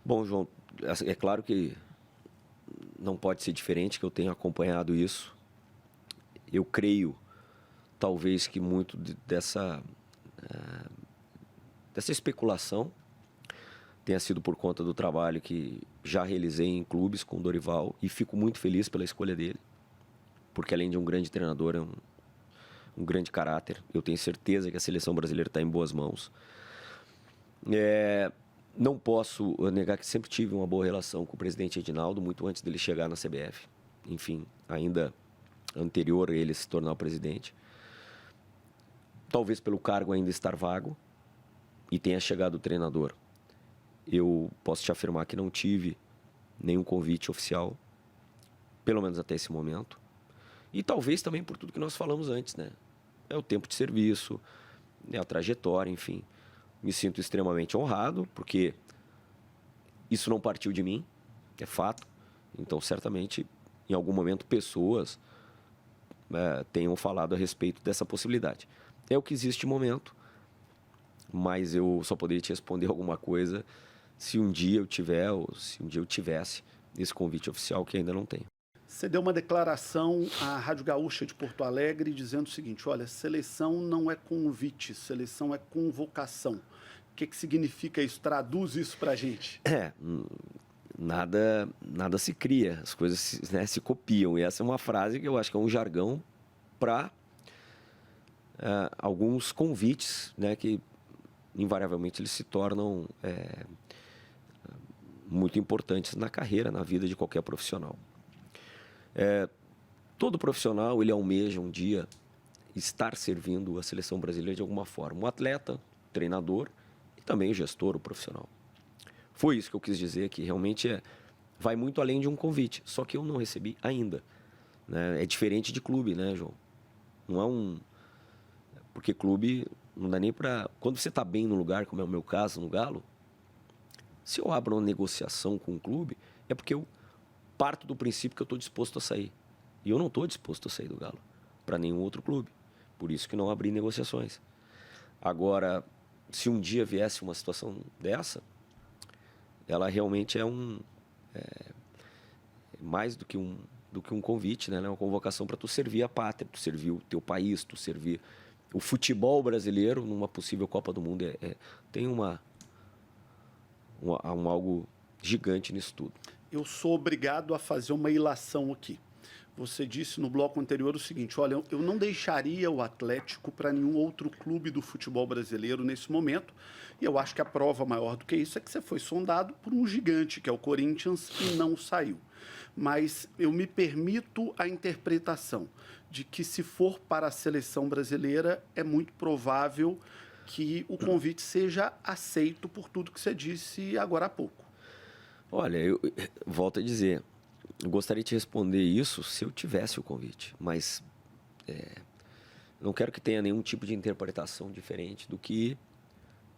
Bom, João, é claro que não pode ser diferente, que eu tenho acompanhado isso. Eu creio, talvez, que muito dessa especulação tenha sido por conta do trabalho que já realizei em clubes com o Dorival e fico muito feliz pela escolha dele, porque além de um grande treinador, é um grande caráter. Eu tenho certeza que a seleção brasileira está em boas mãos. Não posso negar que sempre tive uma boa relação com o presidente Edinaldo, muito antes dele chegar na CBF. Enfim, ainda anterior a ele se tornar o presidente. Talvez pelo cargo ainda estar vago e tenha chegado o treinador. Eu posso te afirmar que não tive nenhum convite oficial, pelo menos até esse momento. E talvez também por tudo que nós falamos antes, né? É o tempo de serviço, é a trajetória, enfim. Me sinto extremamente honrado, porque isso não partiu de mim, é fato. Então, certamente, em algum momento, pessoas tenham falado a respeito dessa possibilidade. É o que existe no momento, mas eu só poderia te responder alguma coisa se um dia eu tiver, ou se um dia eu tivesse esse convite oficial, que ainda não tenho. Você deu uma declaração à Rádio Gaúcha de Porto Alegre dizendo o seguinte: olha, seleção não é convite, seleção é convocação. O que significa isso? Traduz isso para a gente. Nada se cria, as coisas se copiam. E essa é uma frase que eu acho que é um jargão para alguns convites, né, que invariavelmente eles se tornam muito importantes na carreira, na vida de qualquer profissional. Todo profissional ele almeja um dia estar servindo a seleção brasileira de alguma forma. Um atleta, um treinador e também o gestor, o profissional. Foi isso que eu quis dizer, que realmente vai muito além de um convite, só que eu não recebi ainda. Né? É diferente de clube, né, João? Não é porque clube não dá nem para... Quando você está bem no lugar, como é o meu caso no Galo, se eu abro uma negociação com um clube, é porque eu parto do princípio que eu estou disposto a sair. E eu não estou disposto a sair do Galo para nenhum outro clube. Por isso que não abri negociações. Agora, se um dia viesse uma situação dessa, ela realmente é mais do que um convite, né? É uma convocação para tu servir a pátria, tu servir o teu país, tu servir o futebol brasileiro numa possível Copa do Mundo. Tem algo gigante nisso tudo. Eu sou obrigado a fazer uma ilação aqui. Você disse no bloco anterior o seguinte: olha, eu não deixaria o Atlético para nenhum outro clube do futebol brasileiro nesse momento. E eu acho que a prova maior do que isso é que você foi sondado por um gigante, que é o Corinthians, e não saiu. Mas eu me permito a interpretação de que, se for para a seleção brasileira, é muito provável que o convite seja aceito por tudo que você disse agora há pouco. Olha, eu volto a dizer, eu gostaria de responder isso se eu tivesse o convite, mas não quero que tenha nenhum tipo de interpretação diferente do que...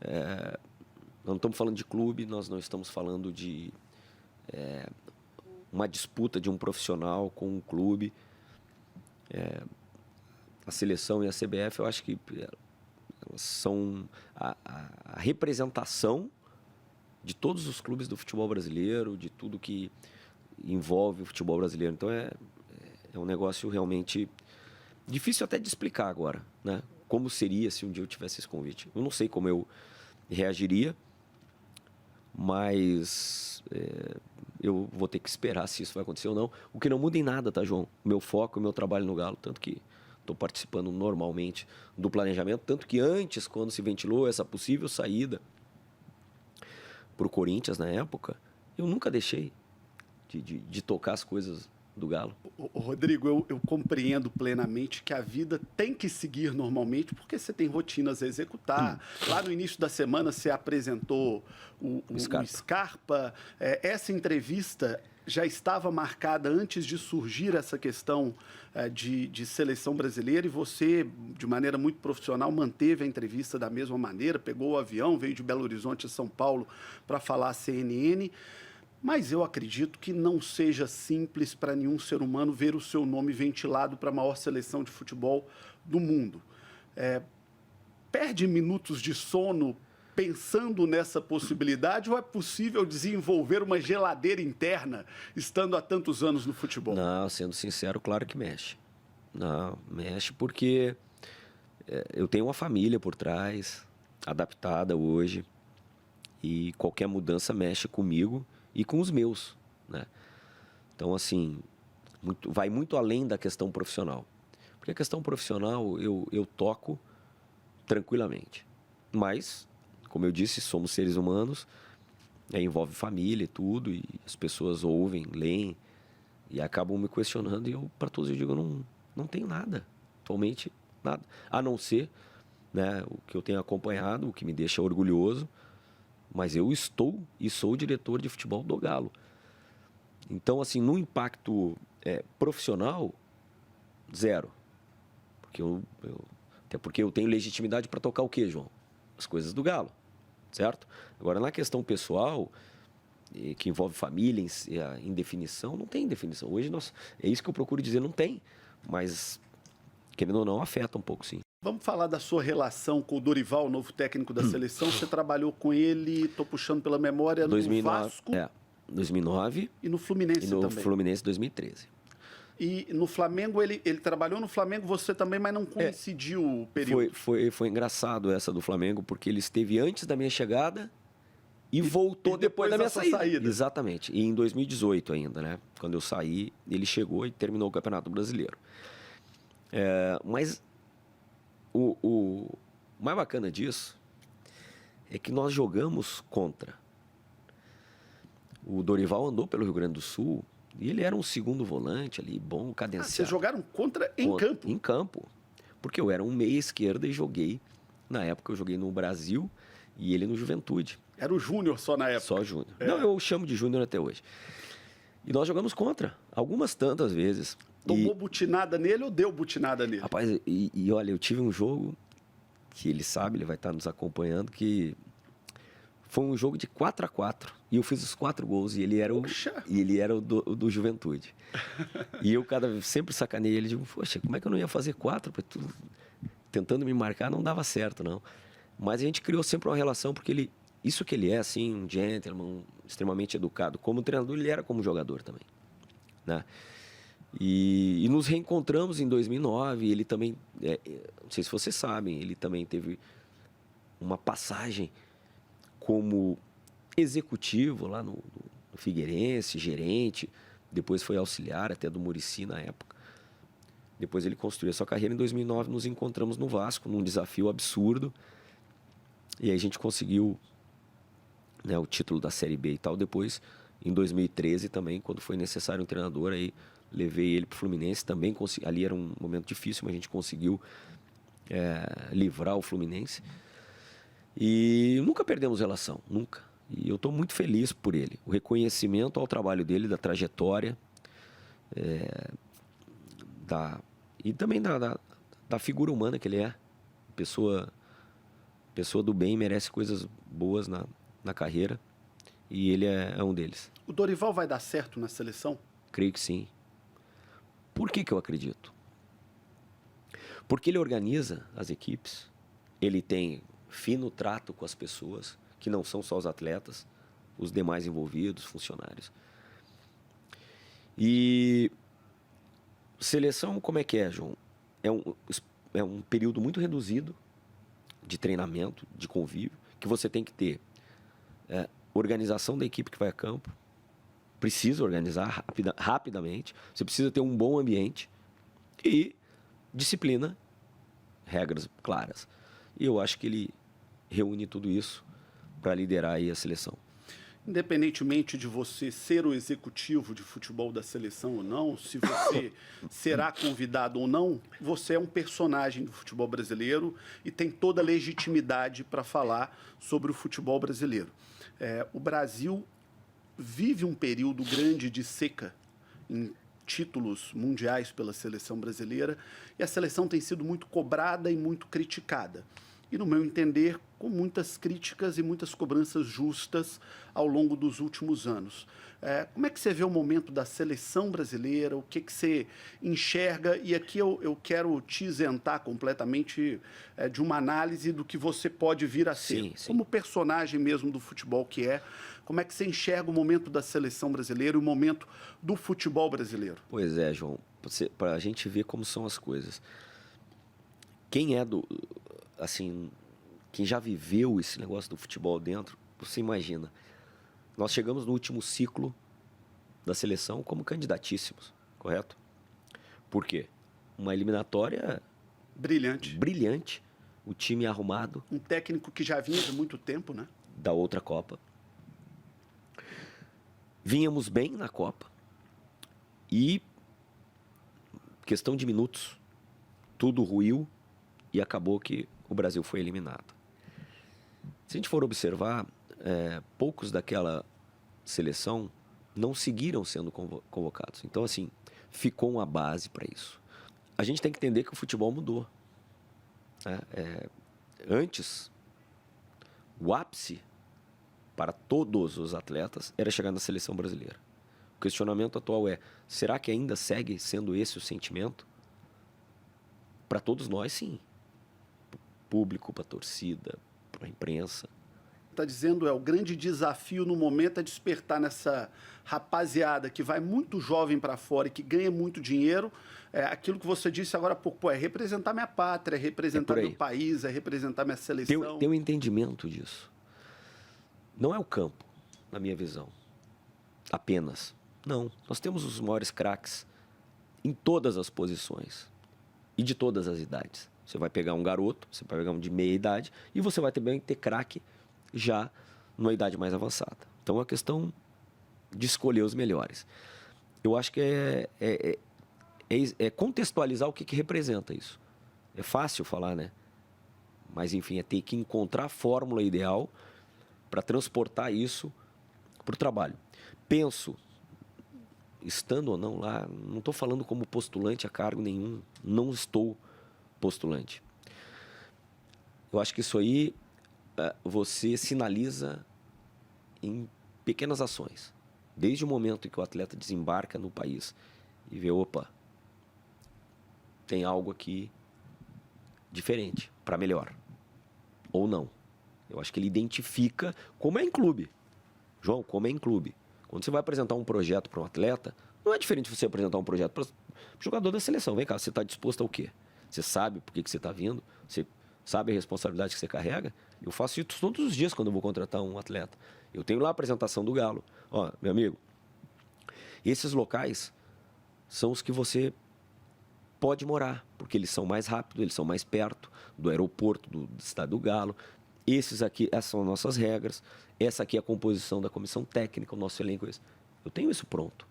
Nós não estamos falando de clube, nós não estamos falando de uma disputa de um profissional com um clube. A seleção e a CBF, eu acho que elas são a representação de todos os clubes do futebol brasileiro, de tudo que envolve o futebol brasileiro. Então é um negócio realmente difícil até de explicar agora, né? Como seria se um dia eu tivesse esse convite. Eu não sei como eu reagiria, mas eu vou ter que esperar se isso vai acontecer ou não. O que não muda em nada, tá, João? O meu foco, o meu trabalho no Galo, tanto que estou participando normalmente do planejamento, tanto que antes, quando se ventilou essa possível saída para o Corinthians na época, eu nunca deixei de tocar as coisas do Galo. Rodrigo, eu compreendo plenamente que a vida tem que seguir normalmente, porque você tem rotinas a executar. Lá no início da semana você apresentou o Scarpa. Essa entrevista já estava marcada antes de surgir essa questão de seleção brasileira, e você, de maneira muito profissional, manteve a entrevista da mesma maneira, pegou o avião, veio de Belo Horizonte a São Paulo para falar à CNN. Mas eu acredito que não seja simples para nenhum ser humano ver o seu nome ventilado para a maior seleção de futebol do mundo. Perde minutos de sono pensando nessa possibilidade, ou é possível desenvolver uma geladeira interna estando há tantos anos no futebol? Não, sendo sincero, claro que mexe. Não, mexe porque eu tenho uma família por trás, adaptada hoje, e qualquer mudança mexe comigo e com os meus, né? Então, assim, vai muito além da questão profissional. Porque a questão profissional eu toco tranquilamente. Mas, como eu disse, somos seres humanos, envolve família e tudo, e as pessoas ouvem, leem, e acabam me questionando, e eu, para todos, eu digo, não tenho nada, atualmente nada, a não ser, né, o que eu tenho acompanhado, o que me deixa orgulhoso, mas eu estou e sou o diretor de futebol do Galo. Então, assim, no impacto profissional, zero. Até porque eu tenho legitimidade para tocar o quê, João? As coisas do Galo, certo? Agora, na questão pessoal, que envolve família, em definição, não tem definição. Hoje, é isso que eu procuro dizer, não tem. Mas, querendo ou não, afeta um pouco, sim. Vamos falar da sua relação com o Dorival, novo técnico da seleção. Você trabalhou com ele, estou puxando pela memória, 2009, no Vasco. 2009. E no Fluminense também. E no Fluminense, 2013. E no Flamengo, ele trabalhou no Flamengo, você também, mas não coincidiu o período. Foi engraçado essa do Flamengo, porque ele esteve antes da minha chegada e voltou depois da minha saída. Exatamente. E em 2018 ainda, né? Quando eu saí, ele chegou e terminou o Campeonato Brasileiro. Mas o mais bacana disso é que nós jogamos contra. O Dorival andou pelo Rio Grande do Sul e ele era um segundo volante ali, bom, cadenciado. Vocês jogaram contra em campo? Em campo. Porque eu era um meia esquerda e joguei, na época eu joguei no Brasil e ele no Juventude. Era o Júnior só na época? Só Júnior. Não, eu chamo de Júnior até hoje. E nós jogamos contra, algumas tantas vezes. Tomou butinada nele ou deu butinada nele? Rapaz, e olha, eu tive um jogo que ele sabe, ele vai estar nos acompanhando, que foi um jogo de 4-4. E eu fiz os 4 gols e ele era o do Juventude. E eu sempre sacanei ele, digo, poxa, como é que eu não ia fazer 4? Tentando me marcar não dava certo, não. Mas a gente criou sempre uma relação, porque isso que ele é, assim, um gentleman, extremamente educado. Como treinador, ele era como jogador também, né? E nos reencontramos em 2009. Ele também, não sei se vocês sabem, ele também teve uma passagem como executivo lá no Figueirense, gerente. Depois foi auxiliar até do Muricy na época. Depois ele construiu a sua carreira. Em 2009 nos encontramos no Vasco, num desafio absurdo. E aí a gente conseguiu, né, o título da Série B e tal. Depois, em 2013 também, quando foi necessário um treinador, aí levei ele para o Fluminense. Também ali era um momento difícil, mas a gente conseguiu livrar o Fluminense. E nunca perdemos relação, nunca. E eu estou muito feliz por ele. O reconhecimento ao trabalho dele, da trajetória, e também da figura humana que ele é. Pessoa do bem, merece coisas boas na carreira. E ele é um deles. O Dorival vai dar certo na seleção? Creio que sim. Por que eu acredito? Porque ele organiza as equipes, ele tem fino trato com as pessoas, que não são só os atletas, os demais envolvidos, funcionários. E seleção, como é que é, João? É um período muito reduzido de treinamento, de convívio, que você tem que ter organização da equipe que vai a campo, precisa organizar rapidamente, você precisa ter um bom ambiente e disciplina, regras claras. E eu acho que ele reúne tudo isso para liderar aí a seleção. Independentemente de você ser o executivo de futebol da seleção ou não, se você será convidado ou não, você é um personagem do futebol brasileiro e tem toda a legitimidade para falar sobre o futebol brasileiro. O Brasil vive um período grande de seca em títulos mundiais pela seleção brasileira e a seleção tem sido muito cobrada e muito criticada. e, no meu entender, com muitas críticas e muitas cobranças justas ao longo dos últimos anos. Como é que você vê o momento da seleção brasileira? O que você enxerga? E aqui eu quero te isentar completamente de uma análise do que você pode vir a ser. Sim, sim. Como personagem mesmo do futebol que é. Como é que você enxerga o momento da seleção brasileira e o momento do futebol brasileiro? Pois é, João. Para a gente ver como são as coisas. Quem já viveu esse negócio do futebol dentro, você imagina. Nós chegamos no último ciclo da seleção como candidatíssimos, correto? Por quê? Uma eliminatória brilhante, o time arrumado. Um técnico que já vinha de muito tempo, né? Da outra Copa. Vínhamos bem na Copa e, questão de minutos, tudo ruiu e acabou que o Brasil foi eliminado. Se a gente for observar, poucos daquela seleção não seguiram sendo convocados. Então, assim, ficou uma base para isso. A gente tem que entender que o futebol mudou. Antes, o ápice para todos os atletas era chegar na seleção brasileira. O questionamento atual é, será que ainda segue sendo esse o sentimento? Para todos nós, sim. Para o público, para a torcida, para a imprensa. Está dizendo, o grande desafio no momento é despertar nessa rapaziada que vai muito jovem para fora e que ganha muito dinheiro, aquilo que você disse agora há pouco, é representar minha pátria, é representar meu país, é representar minha seleção. Tem um entendimento disso. Não é o campo, na minha visão, apenas. Não, nós temos os maiores craques em todas as posições e de todas as idades. Você vai pegar um garoto, você vai pegar um de meia idade e você vai também ter craque já numa idade mais avançada. Então, é uma questão de escolher os melhores. Eu acho que é contextualizar o que representa isso. É fácil falar, né? Mas, enfim, é ter que encontrar a fórmula ideal para transportar isso para o trabalho. Penso, estando ou não lá, não estou falando como postulante a cargo nenhum, não estou postulante. Eu acho que isso aí você sinaliza em pequenas ações. Desde o momento em que o atleta desembarca no país e vê, opa, tem algo aqui diferente, para melhor. Ou não. Eu acho que ele identifica como é em clube. João, como é em clube. Quando você vai apresentar um projeto para um atleta, não é diferente você apresentar um projeto para o jogador da seleção. Vem cá, você está disposto ao quê? Você sabe por que você está vindo? Você sabe a responsabilidade que você carrega? Eu faço isso todos os dias quando eu vou contratar um atleta. Eu tenho lá a apresentação do Galo. Ó, meu amigo, esses locais são os que você pode morar, porque eles são mais rápidos, eles são mais perto do aeroporto, do estado do Galo. Esses aqui, essas são as nossas regras. Essa aqui é a composição da comissão técnica, o nosso elenco. Eu tenho isso pronto.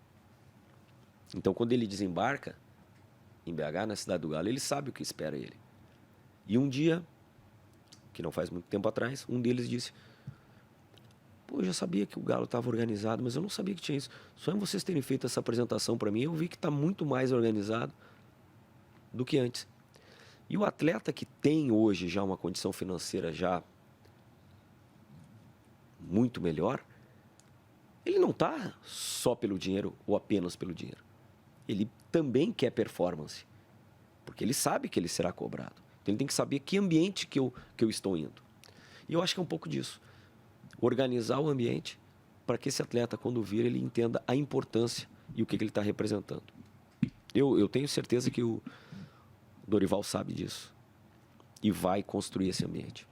Então, quando ele desembarca em BH, na cidade do Galo, ele sabe o que espera ele. E um dia, que não faz muito tempo atrás, um deles disse: pô, eu já sabia que o Galo estava organizado, mas eu não sabia que tinha isso. Só em vocês terem feito essa apresentação para mim, eu vi que está muito mais organizado do que antes. E o atleta que tem hoje já uma condição financeira já muito melhor, ele não está só pelo dinheiro ou apenas pelo dinheiro. Ele também quer performance, porque ele sabe que ele será cobrado. Então ele tem que saber que ambiente que eu estou indo. E eu acho que é um pouco disso. Organizar o ambiente para que esse atleta, quando vir, ele entenda a importância e o que ele está representando. Eu tenho certeza que o Dorival sabe disso e vai construir esse ambiente.